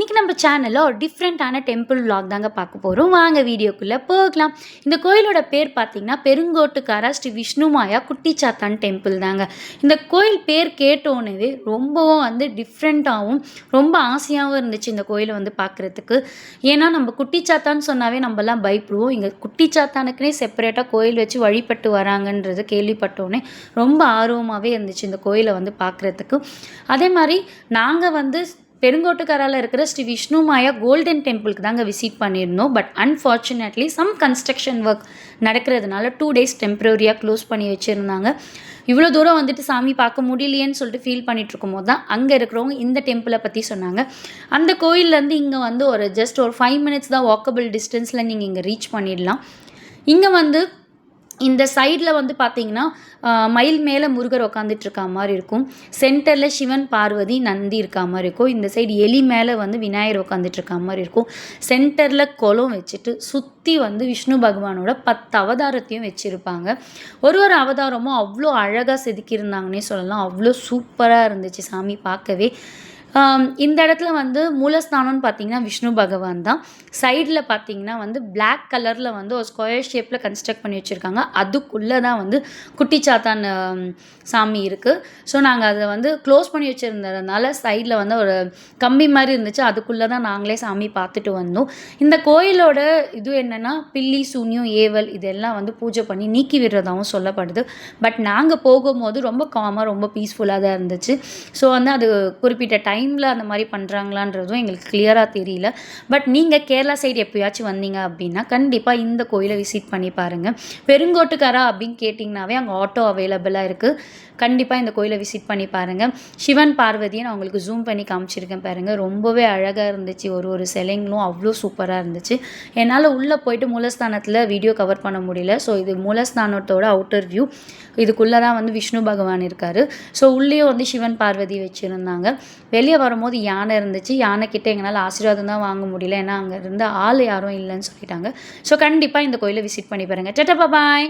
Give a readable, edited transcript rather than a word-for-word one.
இன்றைக்கி நம்ம சேனலில் ஒரு டிஃப்ரெண்ட்டான டெம்பிள் விலாக் தாங்க பார்க்க போகிறோம். வாங்க வீடியோக்குள்ளே போகலாம். இந்த கோயிலோட பேர் பார்த்திங்கன்னா பெருங்கோட்டுக்காரா ஸ்ரீ விஷ்ணுமாயா குட்டிச்சாத்தான் டெம்பிள் தாங்க. இந்த கோயில் பேர் கேட்டோன்னே ரொம்பவும் டிஃப்ரெண்ட்டாகவும் ரொம்ப ஆசையாகவும் இருந்துச்சு இந்த கோயிலை பார்க்குறதுக்கு. ஏன்னா நம்ம குட்டிச்சாத்தான்னு சொன்னாவே நம்மலாம் பயப்படுவோம். இங்கே குட்டிச்சாத்தானுக்குனே செப்பரேட்டாக கோயில் வச்சு வழிபட்டு வராங்கன்றது கேள்விப்பட்டோன்னே ரொம்ப ஆர்வமாகவே இருந்துச்சு இந்த கோயிலை பார்க்குறதுக்கு. அதே மாதிரி நாங்கள் பெருங்கோட்டுக்காரால இருக்கிற ஸ்ரீ விஷ்ணுமாயா கோல்டன் டெம்பிளுக்கு தாங்க விசிட் பண்ணியிருந்தோம். But unfortunately some construction work நடக்கிறதுனால 2 days டெம்பரரியாக க்ளோஸ் பண்ணி வச்சுருந்தாங்க. இவ்வளோ தூரம் சாமி பார்க்க முடியலையேன்னு சொல்லிட்டு ஃபீல் பண்ணிகிட்ருக்கும் போது தான் அங்கே இருக்கிறவங்க இந்த டெம்பிளை பற்றி சொன்னாங்க. அந்த கோயிலேருந்து இங்கே ஒரு ஜஸ்ட் ஒரு 5 minutes தான் வாக்கபிள் டிஸ்டன்ஸில் நீங்கள் இங்கே ரீச் பண்ணிடலாம். இங்கே இந்த சைடில் பார்த்தீங்கன்னா மயில் மேலே முருகர் உட்காந்துட்ருக்கா மாதிரி இருக்கும். சென்டரில் சிவன் பார்வதி நந்தி இருக்கா மாதிரி இருக்கும். இந்த சைடு எலி மேலே விநாயகர் உட்காந்துட்ருக்கா மாதிரி இருக்கும். சென்டரில் குளம் வச்சுட்டு சுற்றி விஷ்ணு பகவானோட 10 அவதாரத்தையும் வச்சுருப்பாங்க. ஒரு அவதாரமும் அவ்வளோ அழகாக செதுக்கியிருந்தாங்கன்னே சொல்லலாம். அவ்வளோ சூப்பராக இருந்துச்சு சாமி பார்க்கவே. இந்த இடத்துல மூலஸ்தானம்னு பார்த்தீங்கன்னா விஷ்ணு பகவான் தான். சைடில் பார்த்தீங்கன்னா பிளாக் கலரில் ஒரு ஸ்கொயர் ஷேப்பில் கன்ஸ்ட்ரக்ட் பண்ணி வச்சுருக்காங்க. அதுக்குள்ளே தான் குட்டிச்சாத்தான் சாமி இருக்குது. ஸோ நாங்கள் அதை க்ளோஸ் பண்ணி வச்சுருந்ததுனால சைடில் ஒரு கம்பி மாதிரி இருந்துச்சு. அதுக்குள்ளே தான் நாங்களே சாமி பார்த்துட்டு வந்தோம். இந்த கோயிலோட இது என்னென்னா பில்லி சூன்யம் ஏவல் இதெல்லாம் பூஜை பண்ணி நீக்கி விடுறதாகவும் சொல்லப்படுது. பட் நாங்கள் போகும்போது ரொம்ப காமாக ரொம்ப பீஸ்ஃபுல்லாக தான் இருந்துச்சு. ஸோ அது குறிப்பிட்ட டைமில் அந்த மாதிரி பண்ணுறாங்களான்றதும் எங்களுக்கு கிளியராக தெரியல. பட் நீங்கள் கேரளா சைடு எப்போயாச்சும் வந்தீங்க அப்படின்னா கண்டிப்பாக இந்த கோயிலை விசிட் பண்ணி பாருங்கள். பெருங்கோட்டுக்காரா அப்படின்னு கேட்டிங்கனாவே அங்கே ஆட்டோ அவைலபிளாக இருக்குது. கண்டிப்பாக இந்த கோயிலை விசிட் பண்ணி பாருங்கள். சிவன் பார்வதியை நான் உங்களுக்கு ஜூம் பண்ணி காமிச்சிருக்கேன் பாருங்கள். ரொம்பவே அழகாக இருந்துச்சு. ஒரு சிலைங்களும் அவ்வளோ சூப்பராக இருந்துச்சு. என்னால் உள்ளே போயிட்டு மூலஸ்தானத்தில் வீடியோ கவர் பண்ண முடியல. ஸோ இது மூலஸ்தானத்தோட அவுட்டர் வியூ. இதுக்குள்ளே தான் விஷ்ணு பகவான் இருக்கார். ஸோ உள்ளேயும் சிவன் பார்வதி வச்சுருந்தாங்க. வெளியே வரும்போது யானை இருந்துச்சு. யானைக்கிட்ட எங்களால் ஆசீர்வாதம் தான் வாங்க முடியல. ஏன்னா அங்கே இருந்த ஆள் யாரும் இல்லைன்னு சொல்லிட்டாங்க. ஸோ கண்டிப்பாக இந்த கோயிலை விசிட் பண்ணி பாருங்கள். டாடா பாய்.